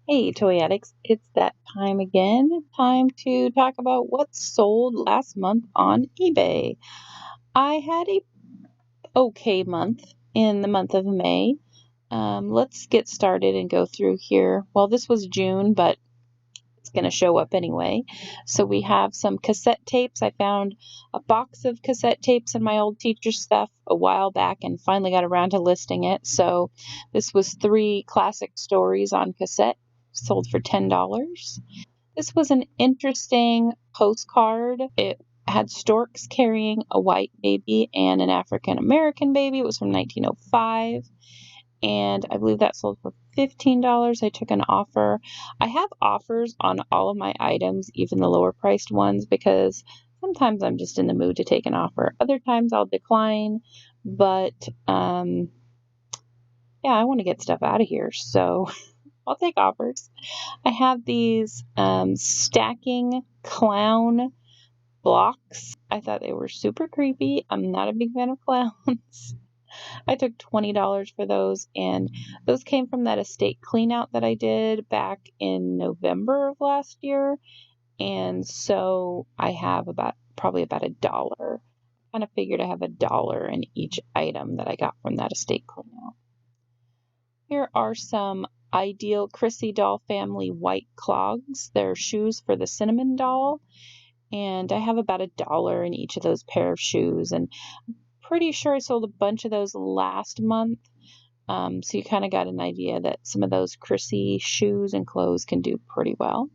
Hey, Toy Addicts, it's that time again. Time to talk about what sold last month on eBay. I had a okay month in the month of May. Let's get started and go through here. Well, this was June, but it's going to show up anyway. So we have some cassette tapes. I found a box of cassette tapes in my old teacher stuff a while back and finally got around to listing it. So this was 3 classic stories on cassette, sold for $10. This was an interesting postcard. It had storks carrying a white baby and an African American baby. It was from 1905, and I believe that sold for $15. I took an offer. I have offers on all of my items, even the lower priced ones, because sometimes I'm just in the mood to take an offer. Other times I'll decline, but yeah, I want to get stuff out of here, so I'll take offers. I have these stacking clown blocks. I thought they were super creepy. I'm not a big fan of clowns. I took $20 for those, and those came from that estate clean out that I did back in November of last year. And so I have probably about $1. Kind of figured I have $1 in each item that I got from that estate clean out. Here are some Ideal Chrissy Doll Family white clogs. They're shoes for the Cinnamon Doll, and I have about $1 in each of those pair of shoes, and I'm pretty sure I sold a bunch of those last month. So you kind of got an idea that some of those Chrissy shoes and clothes can do pretty well.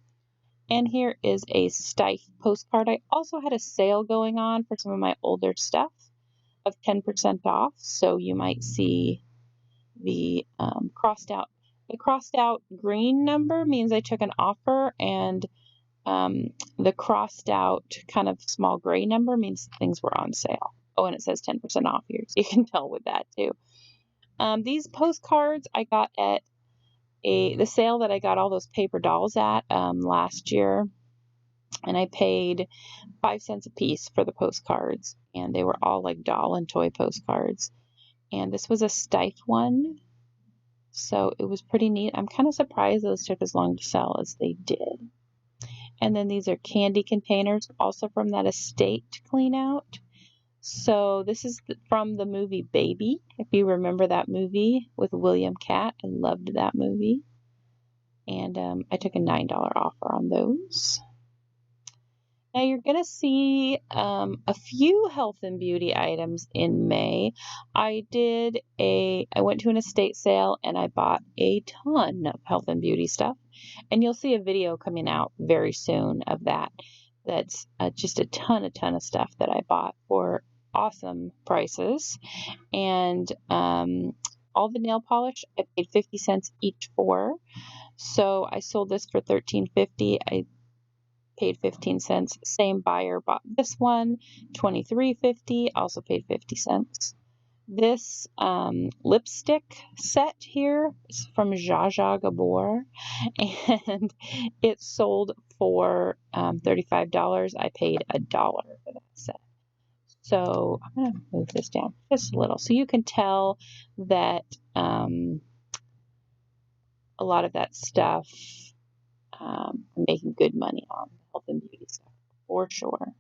And here is a Steiff postcard. I also had a sale going on for some of my older stuff of 10% off, so you might see the crossed out green number means I took an offer, and the crossed out kind of small gray number means things were on sale. Oh, and it says 10% off here, so you can tell with that too. These postcards I got at the sale that I got all those paper dolls at last year, and I paid 5 cents a piece for the postcards, and they were all like doll and toy postcards. And this was a Steiff one, so it was pretty neat. I'm kind of surprised those took as long to sell as they did. And then these are candy containers, also from that estate clean out. So this is from the movie Baby, if you remember that movie with William Catt. I loved that movie. And I took a $9 offer on those. Now you're going to see a few health and beauty items in May. I went to an estate sale and I bought a ton of health and beauty stuff. And you'll see a video coming out very soon of that. That's just a ton of stuff that I bought for awesome prices. And all the nail polish I paid 50 cents each for. So I sold this for $13.50. I paid 15 cents. Same buyer bought this one, $23.50, also paid 50 cents. This lipstick set here is from Zsa Zsa Gabor, and it sold for $35. I paid $1 for that set. So I'm going to move this down just a little so you can tell that a lot of that stuff I'm making good money on health and beauty stuff for sure.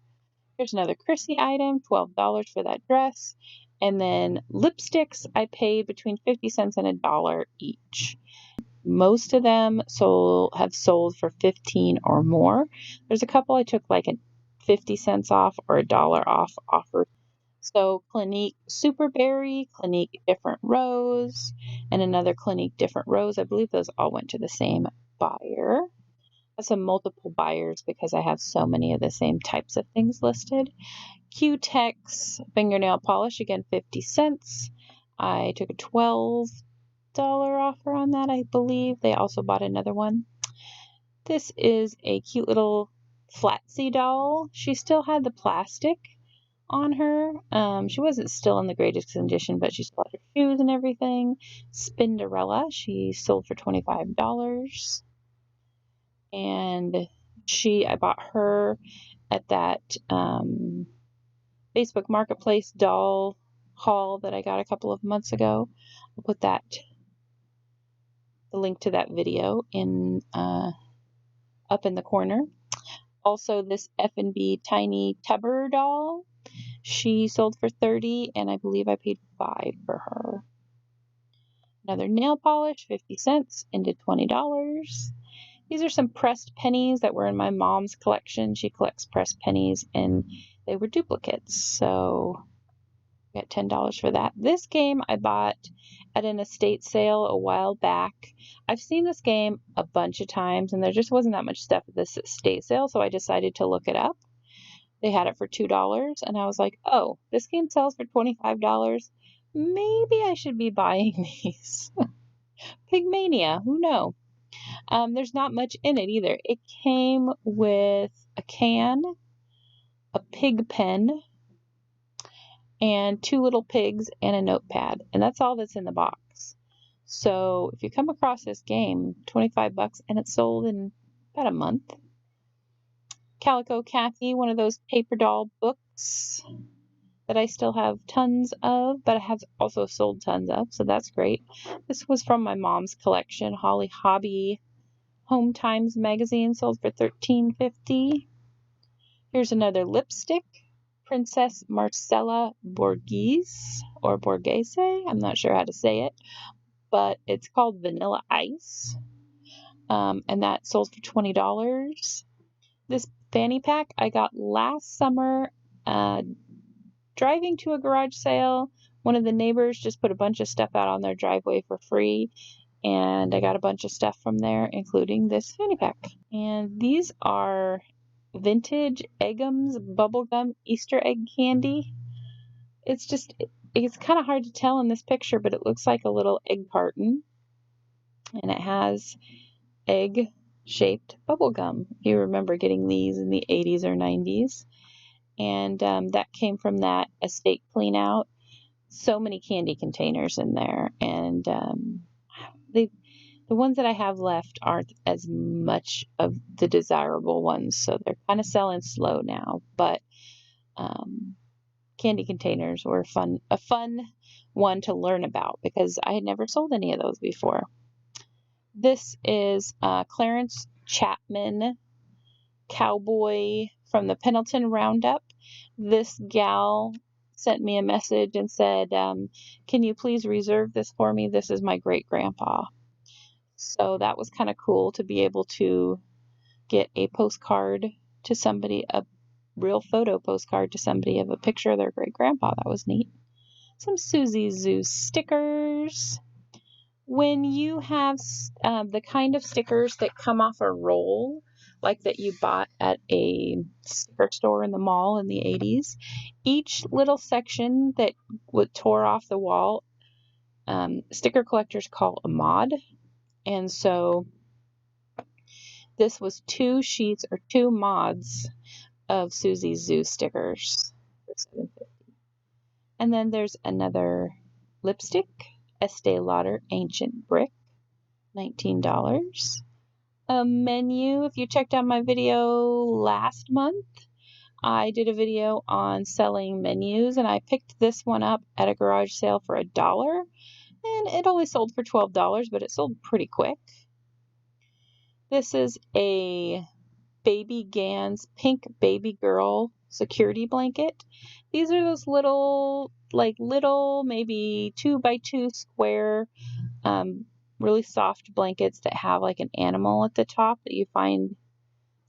Here's another Chrissy item, $12 for that dress. And then lipsticks, I paid between 50 cents and $1 each. Most of them have sold for 15 or more. There's a couple I took like a 50 cents off or $1 off offer. So Clinique Superberry, Clinique Different Rose, and another Clinique Different Rose. I believe those all went to the same buyer. Some multiple buyers because I have so many of the same types of things listed. Q-Tex fingernail polish, again 50 cents. I took a $12 offer on that, I believe. They also bought another one. This is a cute little Flatsy doll. She still had the plastic on her. She wasn't still in the greatest condition, but she still had her shoes and everything. Spinderella, she sold for $25. And I bought her at that Facebook Marketplace doll haul that I got a couple of months ago. I'll put that the link to that video in up in the corner. Also, this F&B Tiny Tubber doll, she sold for $30, and I believe I paid $5 for her. Another nail polish, 50 cents into $20. These are some pressed pennies that were in my mom's collection. She collects pressed pennies, and they were duplicates, so I got $10 for that. This game I bought at an estate sale a while back. I've seen this game a bunch of times, and there just wasn't that much stuff at this estate sale, so I decided to look it up. They had it for $2, and I was like, oh, this game sells for $25. Maybe I should be buying these. Pigmania, who knows? There's not much in it either. It came with a can, a pig pen, and 2 little pigs and a notepad, and that's all that's in the box. So if you come across this game, $25, and it's sold in about a month. Calico Kathy, one of those paper doll books that I still have tons of, but I have also sold tons of, so that's great. This was from my mom's collection. Holly Hobby Home Times magazine, sold for $13.50. Here's another lipstick, Princess Marcella Borghese, or Borghese, I'm not sure how to say it, but it's called Vanilla Ice, and that sold for $20. This fanny pack I got last summer, driving to a garage sale. One of the neighbors just put a bunch of stuff out on their driveway for free, and I got a bunch of stuff from there, including this fanny pack. And these are vintage Eggums bubblegum Easter egg candy. It's kind of hard to tell in this picture, but it looks like a little egg carton, and it has egg-shaped bubblegum. You remember getting these in the 80s or 90s. And that came from that estate clean out. So many candy containers in there, and the ones that I have left aren't as much of the desirable ones, so they're kind of selling slow now. But candy containers were a fun one to learn about, because I had never sold any of those before. This is Clarence Chapman Cowboy from the Pendleton Roundup. This gal sent me a message and said, can you please reserve this for me? This is my great grandpa. So that was kind of cool to be able to get a postcard to somebody, a real photo postcard to somebody of a picture of their great grandpa. That was neat. Some Susie Zoo stickers. When you have the kind of stickers that come off a roll, like that you bought at a sticker store in the mall in the 80s, each little section that tore off the wall, sticker collectors call a mod. And so this was 2 sheets or 2 mods of Susie Zoo stickers for $7.50. And then there's another lipstick, Estee Lauder Ancient Brick, $19. A menu. If you checked out my video last month, I did a video on selling menus, and I picked this one up at a garage sale for $1, and it only sold for $12, but it sold pretty quick. This is a Baby Gans Pink Baby Girl security blanket. These are those little maybe 2x2 square, really soft blankets that have like an animal at the top that you find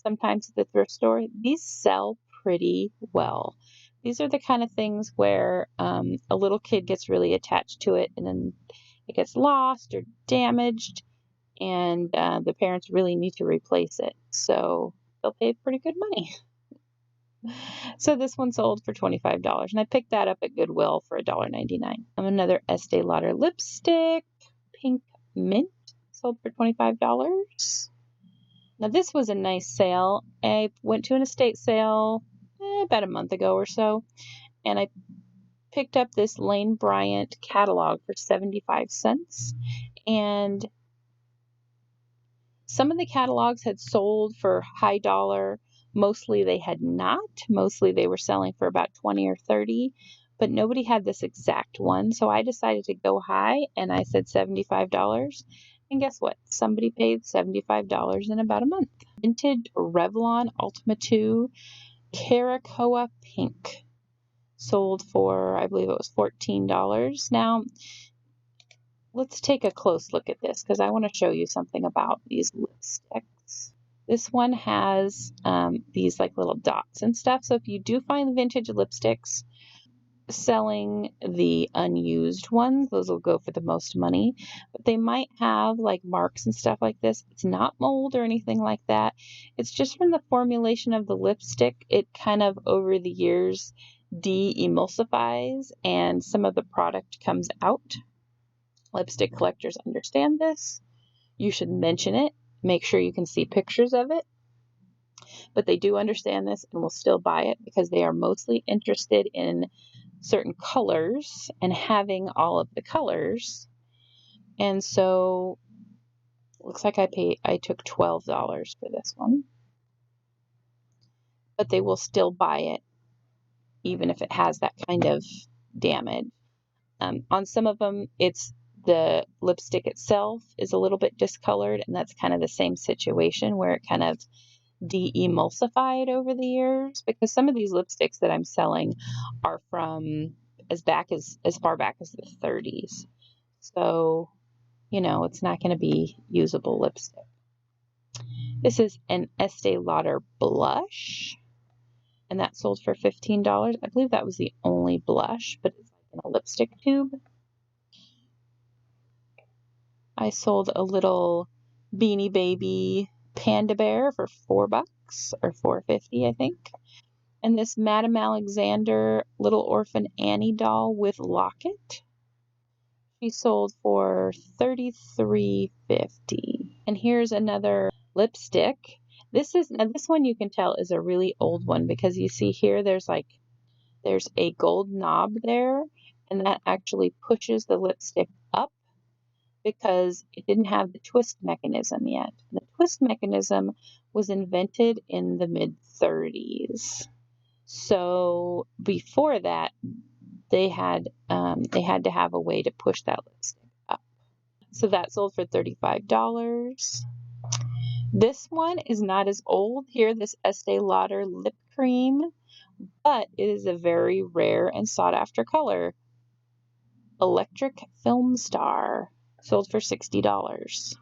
sometimes at the thrift store. These sell pretty well. These are the kind of things where a little kid gets really attached to it, and then it gets lost or damaged, and the parents really need to replace it. So they'll pay pretty good money. So this one sold for $25, and I picked that up at Goodwill for $1.99. Another Estee Lauder lipstick, Pink Mint, sold for $25. Now this was a nice sale. I went to an estate sale about a month ago or so, and I picked up this Lane Bryant catalog for 75 cents, and some of the catalogs had sold for high dollar. Mostly they had not. Mostly they were selling for about 20 or 30, but nobody had this exact one. So I decided to go high, and I said $75, And guess what? Somebody paid $75 in about a month. Vintage Revlon Ultima 2 Caracoa Pink. Sold for, I believe it was $14. Now, let's take a close look at this because I want to show you something about these lipsticks. This one has these like little dots and stuff. So if you do find vintage lipsticks selling the unused ones, those will go for the most money, but they might have like marks and stuff like this. It's not mold or anything like that. It's just from the formulation of the lipstick. It kind of over the years de-emulsifies and some of the product comes out. Lipstick collectors understand this. You should mention it. Make sure you can see pictures of it. But they do understand this and will still buy it because they are mostly interested in certain colors and having all of the colors. And so looks like I took $12 for this one. But they will still buy it even if it has that kind of damage. On some of them, it's the lipstick itself is a little bit discolored, and that's kind of the same situation where it kind of de-emulsified over the years, because some of these lipsticks that I'm selling are from as far back as the 30s. So, it's not going to be usable lipstick. This is an Estee Lauder blush, and that sold for $15. I believe that was the only blush, but it's like in a lipstick tube. I sold a little Beanie Baby Panda Bear for $4 or $4.50, I think. And this Madame Alexander Little Orphan Annie doll with locket, she sold for $33.50. And here's another lipstick. This one you can tell is a really old one because you see here there's a gold knob there, and that actually pushes the lipstick up because it didn't have the twist mechanism yet. The twist mechanism was invented in the mid-30s. So before that, they had to have a way to push that lipstick up. So that sold for $35. This one is not as old here, this Estee Lauder lip cream, but it is a very rare and sought after color. Electric Film Star, sold for $60.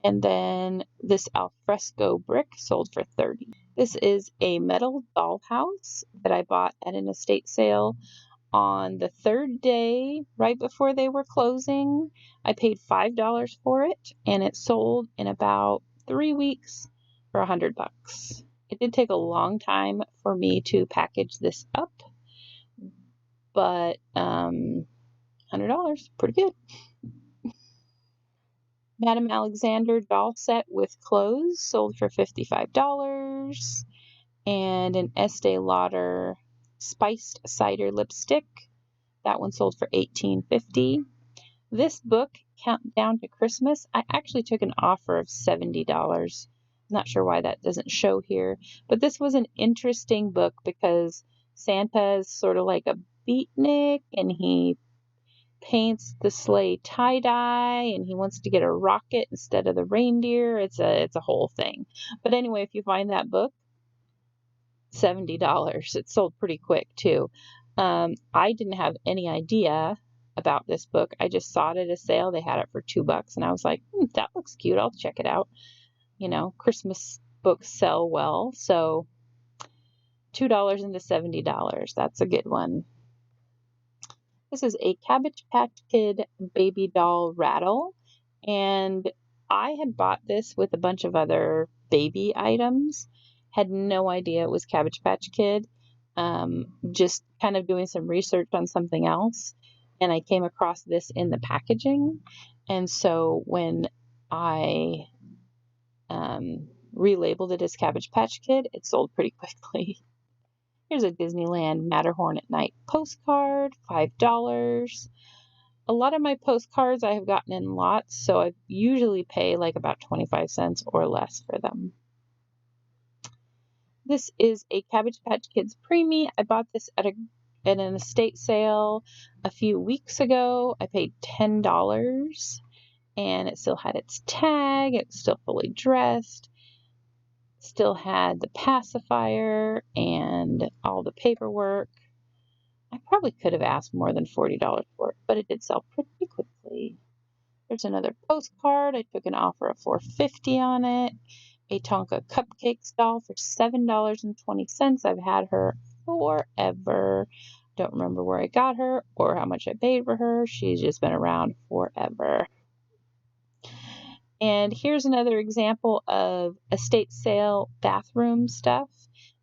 And then this alfresco brick sold for $30. This is a metal dollhouse that I bought at an estate sale on the third day, right before they were closing. I paid $5 for it, and it sold in about 3 weeks for $100. It did take a long time for me to package this up, but $100, pretty good. Madame Alexander doll set with clothes sold for $55. And an Estee Lauder spiced cider lipstick, that one sold for $18.50. This book, Countdown to Christmas, I actually took an offer of $70. I'm not sure why that doesn't show here, but this was an interesting book because Santa is sort of like a beatnik, and he paints the sleigh tie-dye, and he wants to get a rocket instead of the reindeer. It's a whole thing. But anyway, if you find that book, $70. It sold pretty quick too. I didn't have any idea about this book. I just saw it at a sale. They had it for $2, and I was like, that looks cute. I'll check it out. Christmas books sell well, so $2 into $70. That's a good one. This is a Cabbage Patch Kid baby doll rattle, and I had bought this with a bunch of other baby items. Had no idea it was Cabbage Patch Kid. Just kind of doing some research on something else, and I came across this in the packaging. And so when I relabeled it as Cabbage Patch Kid, it sold pretty quickly. Here's a Disneyland Matterhorn at Night postcard, $5. A lot of my postcards I have gotten in lots, so I usually pay like about 25 cents or less for them. This is a Cabbage Patch Kids Preemie. I bought this at an estate sale a few weeks ago. I paid $10, and it still had its tag. It was still fully dressed, still had the pacifier and all the paperwork. I probably could have asked more than $40 for it, but it did sell pretty quickly. There's another postcard. I took an offer of $4.50 on it. A Tonka cupcake doll for $7.20. I've had her forever. Don't remember where I got her or how much I paid for her. She's just been around forever. And here's another example of estate sale bathroom stuff.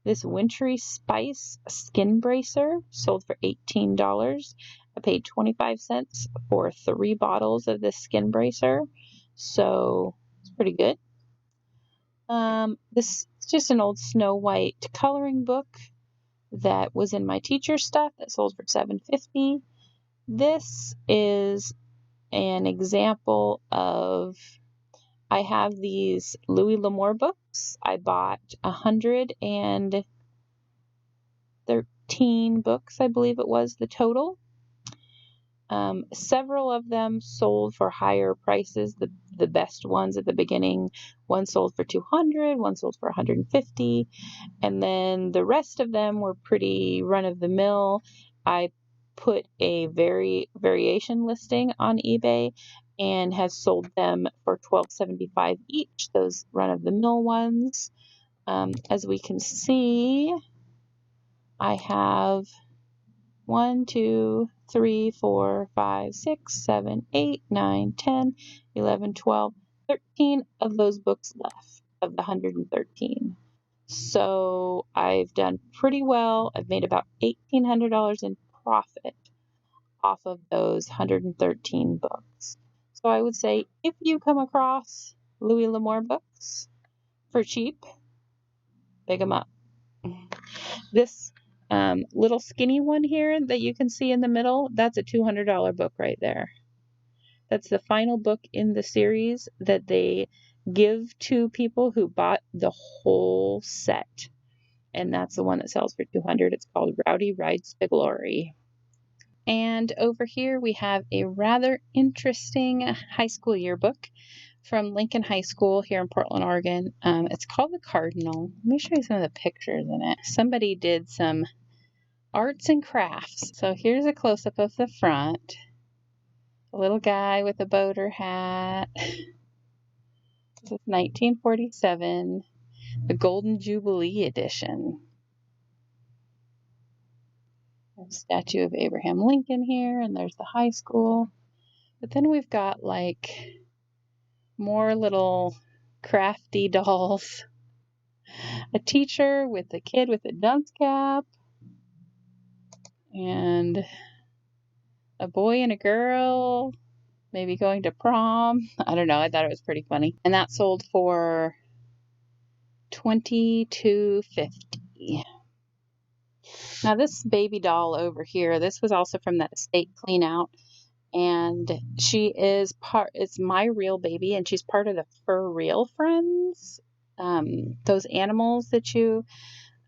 This Wintry Spice skin bracer sold for $18. I paid 25 cents for 3 bottles of this skin bracer, so it's pretty good. This is just an old Snow White coloring book that was in my teacher's stuff that sold for $7.50. This is an example of, I have these Louis L'Amour books. I bought 113 books, I believe it was the total. Several of them sold for higher prices, the best ones at the beginning. One sold for $200, one sold for $150, and then the rest of them were pretty run-of-the-mill. I put a variation listing on eBay and have sold them for $12.75 each, those run-of-the-mill ones. As we can see, I have 1, 2, 3, 4, 5, 6, 7, 8, 9, 10, 11, 12, 13 of those books left of the 113. So I've done pretty well. I've made about $1,800 in profit off of those 113 books. So I would say if you come across Louis L'Amour books for cheap, pick them up. This little skinny one here that you can see in the middle, that's a $200 book right there. That's the final book in the series that they give to people who bought the whole set. And that's the one that sells for $200. It's called Rowdy Rides to Glory. And over here we have a rather interesting high school yearbook from Lincoln High School here in Portland, Oregon. It's called The Cardinal. Let me show you some of the pictures in it. Somebody did some arts and crafts. So here's a close-up of the front. A little guy with a boater hat. This is 1947, the Golden Jubilee edition. There's a statue of Abraham Lincoln here, and there's the high school. But then we've got like more little crafty dolls. A teacher with a kid with a dunce cap. And a boy and a girl maybe going to prom. I don't know. I thought it was pretty funny. And that sold for $22.50. Now this baby doll over here, this was also from that estate clean out. And she is it's my real baby, and she's part of the Fur Real Friends. Those animals that you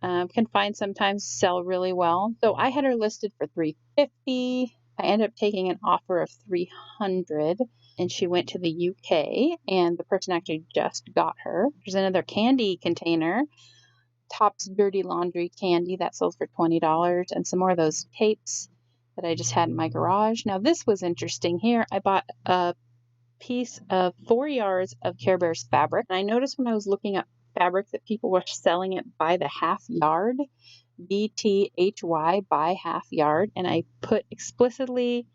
can find sometimes sell really well. So I had her listed for $350. I ended up taking an offer of $300, and she went to the UK, and the person actually just got her. There's another candy container, Top's Dirty Laundry candy, that sold for $20, and some more of those tapes that I just had in my garage. Now this was interesting here. I bought a piece of 4 yards of Care Bears fabric, and I noticed when I was looking up fabric that people were selling it by the half yard, BTHY, by half yard, and I put explicitly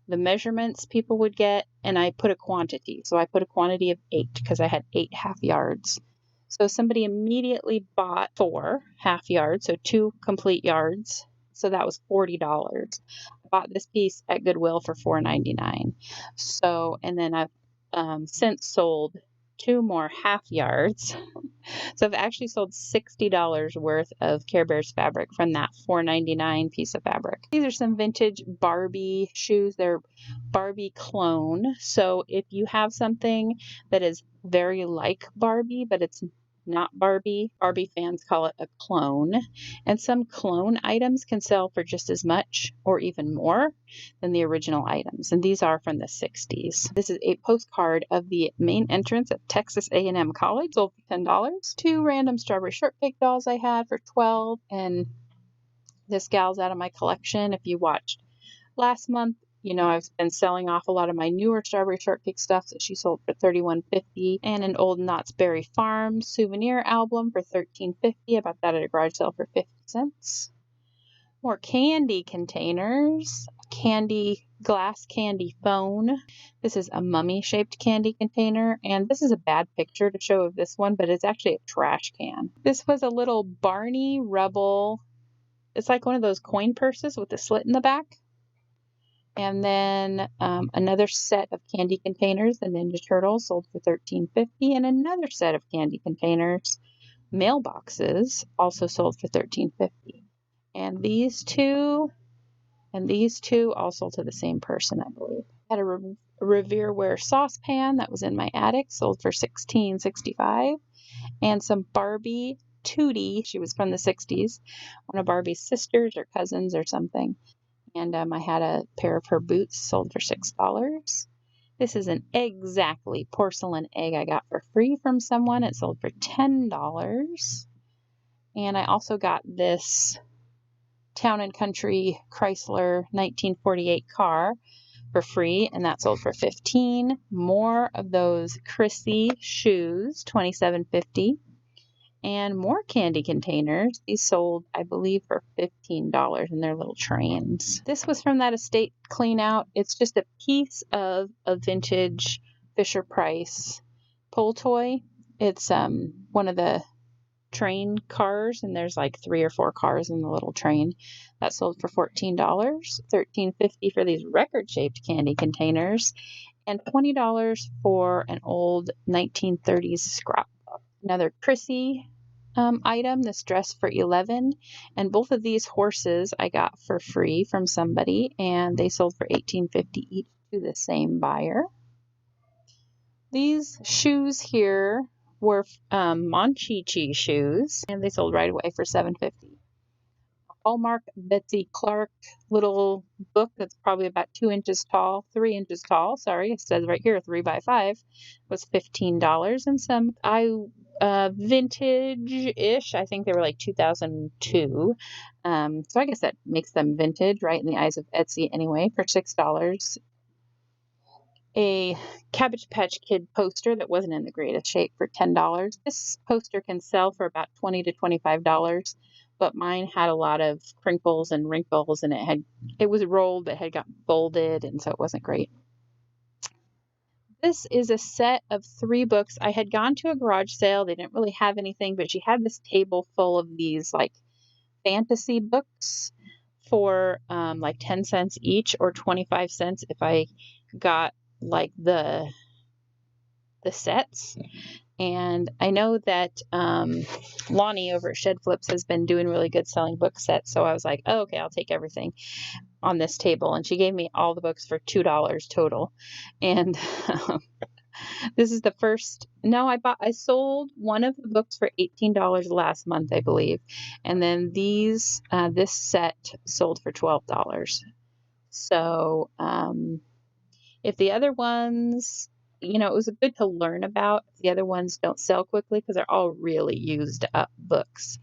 the measurements people would get, and I put a quantity. So I put a quantity of 8 because I had 8 half yards. So somebody immediately bought 4 half yards, so 2 complete yards. So that was $40. I bought this piece at Goodwill for $4.99. So, and then I've since sold 2 more half yards. So I've actually sold $60 worth of Care Bears fabric from that $4.99 piece of fabric. These are some vintage Barbie shoes. They're Barbie clone. So if you have something that is very like Barbie, but it's not Barbie. Barbie fans call it a clone. And some clone items can sell for just as much or even more than the original items. And these are from the 60s. This is a postcard of the main entrance at Texas A&M College, sold for $10. 2 random strawberry shortcake dolls I had for $12. And this gal's out of my collection. If you watched last month, you know, I've been selling off a lot of my newer strawberry shortcake stuff that she sold for $31.50, and an old Knott's Berry Farm souvenir album for $13.50. I bought that at a garage sale for 50 cents. More candy containers. Glass candy phone. This is a mummy-shaped candy container, and this is a bad picture to show of this one, but it's actually a trash can. This was a little Barney Rubble. It's like one of those coin purses with a slit in the back. And then another set of candy containers, the Ninja Turtles, sold for $13.50. And another set of candy containers, mailboxes, also sold for $13.50. And these two all sold to the same person, I believe. I had a Revereware saucepan that was in my attic, sold for $16.65. And some Barbie Tootie, she was from the 60s, one of Barbie's sisters or cousins or something. And I had a pair of her boots, sold for $6. This is an exactly porcelain egg I got for free from someone. It sold for $10. And I also got this Town and Country Chrysler 1948 car for free, and that sold for $15. More of those Chrissy shoes, $27.50. And more candy containers. These sold, I believe, for $15 in their little trains. This was from that estate clean out. It's just a piece of a vintage Fisher-Price pull toy. It's one of the train cars, and there's like 3 or 4 cars in the little train. That sold for $14. $13.50 for these record-shaped candy containers, and $20 for an old 1930s scrapbook. Another Chrissy item, this dress for $11, and both of these horses I got for free from somebody, and they sold for $18.50 each to the same buyer. These shoes here were Monchichi shoes, and they sold right away for $7.50. Hallmark Betsy Clark little book that's probably about 3 inches tall, sorry, it says right here 3 by 5, was $15. And some vintage-ish, I think they were like 2002, so I guess that makes them vintage, right, in the eyes of Etsy anyway, for $6. A Cabbage Patch Kid poster that wasn't in the greatest shape for $10. This poster can sell for about $20 to $25, but mine had a lot of crinkles and wrinkles, and it was rolled, but had gotten folded, and so it wasn't great. This is a set of 3 books. I had gone to a garage sale. They didn't really have anything, but she had this table full of these like fantasy books for like 10 cents each, or 25 cents if I got like the sets. And I know that Lonnie over at Shed Flips has been doing really good selling book sets, so I was like, oh, okay, I'll take everything on this table. And she gave me all the books for $2 total. And this is the first. No, I sold one of the books for $18 last month, I believe, and then this set sold for $12. So if the other ones, you know, it was good to learn about. If the other ones don't sell quickly, because they're all really used up books.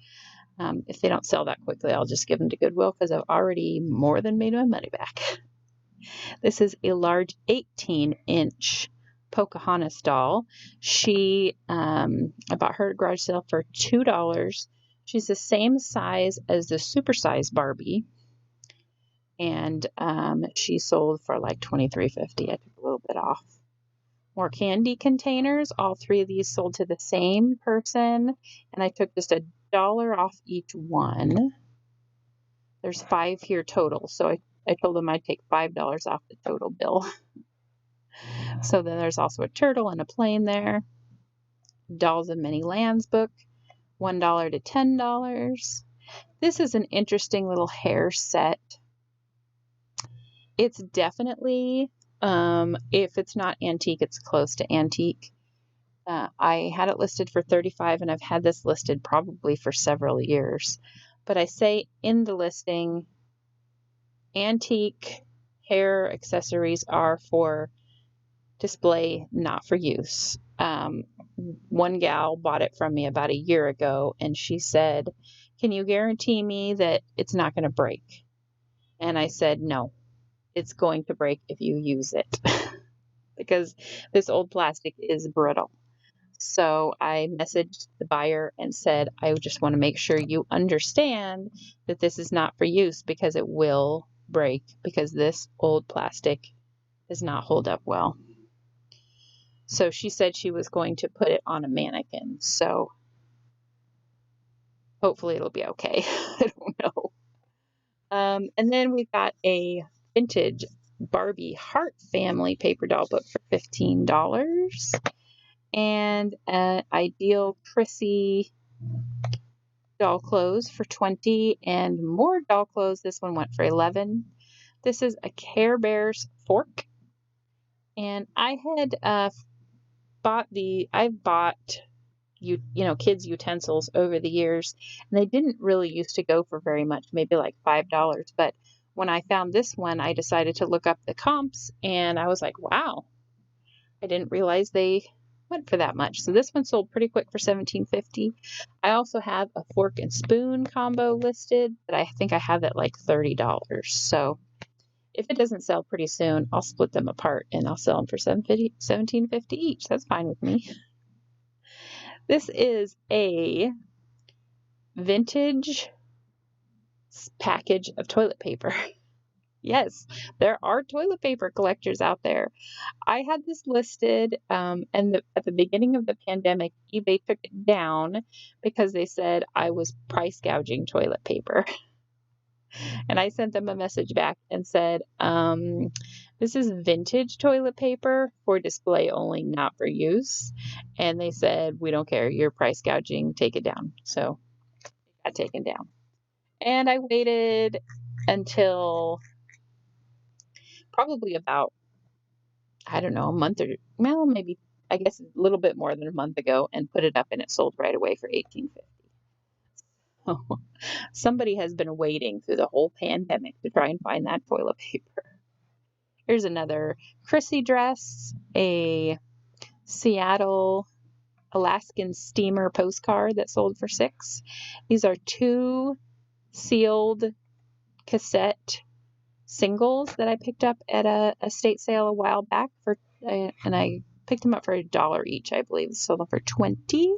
If they don't sell that quickly, I'll just give them to Goodwill, because I've already more than made my money back. This is a large 18-inch Pocahontas doll. I bought her at a garage sale for $2. She's the same size as the supersize Barbie, and she sold for like $23.50. I took a little bit off. More candy containers. All 3 of these sold to the same person, and I took just $1 off each one. There's 5 here total, so I told them I'd take $5 off the total bill. So then there's also a turtle and a plane there. Dolls of Many Lands book, $1 to $10. This is an interesting little hair set. It's definitely, if it's not antique, it's close to antique. I had it listed for $35, and I've had this listed probably for several years. But I say in the listing, antique hair accessories are for display, not for use. One gal bought it from me about a year ago, and she said, "Can you guarantee me that it's not going to break?" And I said, "No, it's going to break if you use it." Because this old plastic is brittle. So I messaged the buyer and said, "I just want to make sure you understand that this is not for use, because it will break, because this old plastic does not hold up well." So she said she was going to put it on a mannequin. So hopefully it'll be okay. I don't know. And then we got a vintage Barbie Heart Family paper doll book for $15. And an Ideal Chrissy doll clothes for $20. And more doll clothes. This one went for $11. This is a Care Bears fork. And I had I've bought kids utensils over the years, and they didn't really used to go for very much, maybe like $5. But when I found this one, I decided to look up the comps, and I was like, wow, I didn't realize they went for that much. So this one sold pretty quick for $17.50. I also have a fork and spoon combo listed, but I think I have it like $30. So if it doesn't sell pretty soon, I'll split them apart and I'll sell them for $17.50 each. That's fine with me. This is a vintage package of toilet paper. Yes, there are toilet paper collectors out there. I had this listed, and at the beginning of the pandemic, eBay took it down because they said I was price gouging toilet paper. And I sent them a message back and said, "This is vintage toilet paper for display only, not for use." And they said, "We don't care. You're price gouging. Take it down." So it got taken down. And I waited until probably about, I don't know, a month, or, well, maybe, I guess a little bit more than a month ago, and put it up, and it sold right away for $18.50. So somebody has been waiting through the whole pandemic to try and find that toilet paper. Here's another Chrissy dress, a Seattle Alaskan steamer postcard that sold for $6. These are 2 sealed cassette singles that I picked up at a estate sale a while back and I picked them up for $1 each, I believe. Sold them for $20.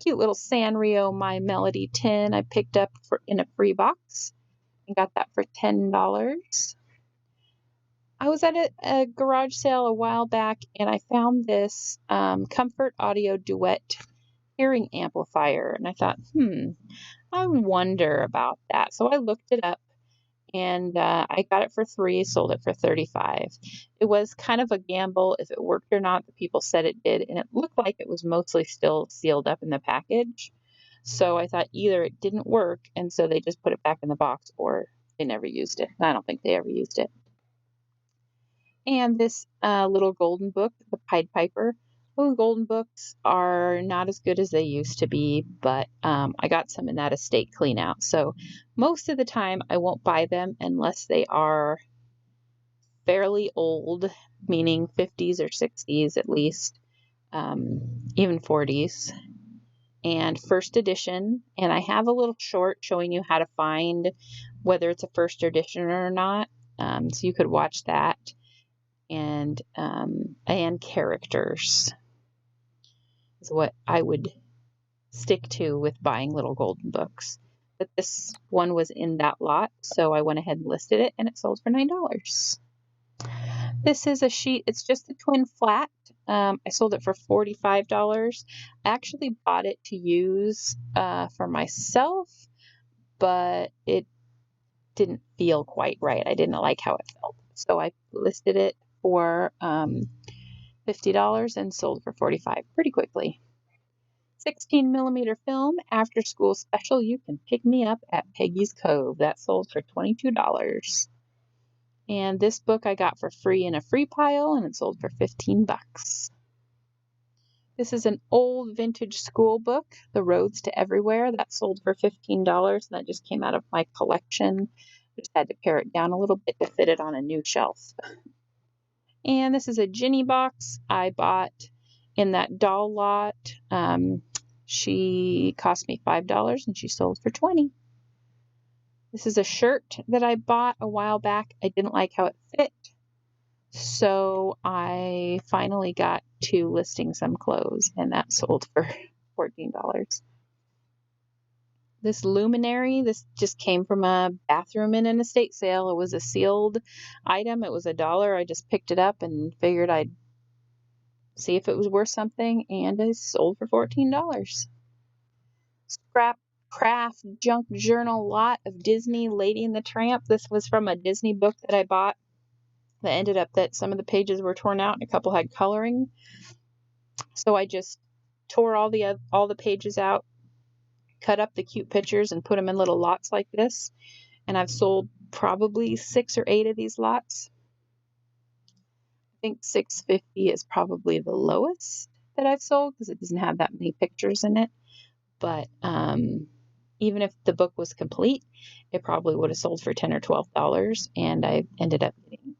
Cute little Sanrio My Melody tin I picked up in a free box and got that for $10. I was at a garage sale a while back, and I found this Comfort Audio Duet hearing amplifier, and I thought, I wonder about that. So I looked it up, and I got it for $3, sold it for $35. It was kind of a gamble if it worked or not. The people said it did, and it looked like it was mostly still sealed up in the package. So I thought either it didn't work, and so they just put it back in the box, or they never used it. I don't think they ever used it. And this little golden book, the Pied Piper. Little golden books are not as good as they used to be, but I got some in that estate clean out. So most of the time I won't buy them unless they are fairly old, meaning 50s or 60s at least, even 40s, and first edition. And I have a little short showing you how to find whether it's a first edition or not. So you could watch that. And characters is what I would stick to with buying little golden books. But this one was in that lot, so I went ahead and listed it, and it sold for $9. This is a sheet. It's just a twin flat. I sold it for $45. I actually bought it to use for myself, but it didn't feel quite right. I didn't like how it felt, so I listed it for $50 and sold for $45 pretty quickly. 16mm film after school special. You can pick me up at Peggy's Cove. That sold for $22. And this book I got for free in a free pile, and it sold for $15. This is an old vintage school book, The Roads to Everywhere. That sold for $15, and that just came out of my collection. Just had to pare it down a little bit to fit it on a new shelf. And this is a Ginny box I bought in that doll lot. She cost me $5 and she sold for $20. This is a shirt that I bought a while back. I didn't like how it fit, so I finally got to listing some clothes, and that sold for $14. This luminary, this just came from a bathroom in an estate sale. It was a sealed item. It was $1. I just picked it up and figured I'd see if it was worth something, and it sold for $14. Scrap craft junk journal lot of Disney Lady and the Tramp. This was from a Disney book that I bought that ended up that some of the pages were torn out and a couple had coloring. So I just tore all the pages out, cut up the cute pictures, and put them in little lots like this. And I've sold probably 6 or 8 of these lots. I think $6.50 is probably the lowest that I've sold because it doesn't have that many pictures in it. But even if the book was complete, it probably would have sold for $10 or $12, and I ended up getting,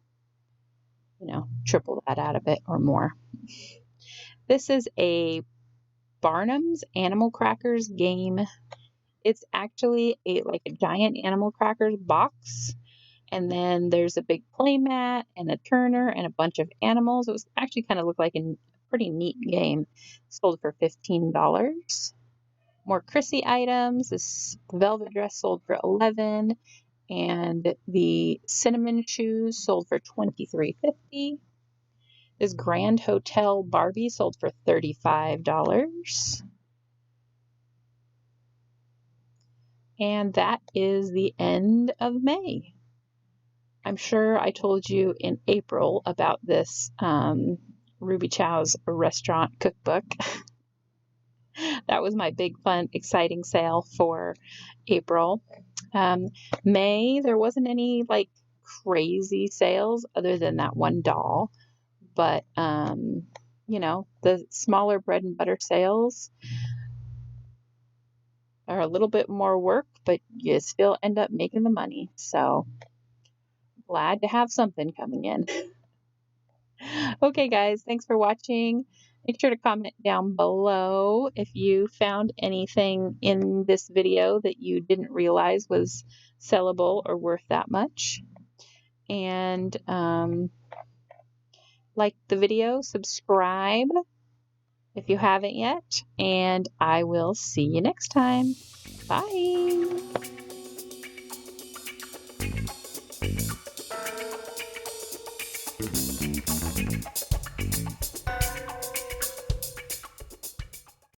triple that out of it or more. This is a Barnum's Animal Crackers game. It's actually a giant Animal Crackers box, and then there's a big play mat and a turner and a bunch of animals. It was actually kind of looked like a pretty neat game. Sold for $15. More Chrissy items. This velvet dress sold for $11, and the cinnamon shoes sold for $23.50. This Grand Hotel Barbie sold for $35. And that is the end of May. I'm sure I told you in April about this Ruby Chow's restaurant cookbook. That was my big, fun, exciting sale for April. May, there wasn't any crazy sales other than that one doll. But, the smaller bread and butter sales are a little bit more work, but you still end up making the money. So glad to have something coming in. Okay, guys, thanks for watching. Make sure to comment down below if you found anything in this video that you didn't realize was sellable or worth that much. And like the video, subscribe if you haven't yet, and I will see you next time. Bye.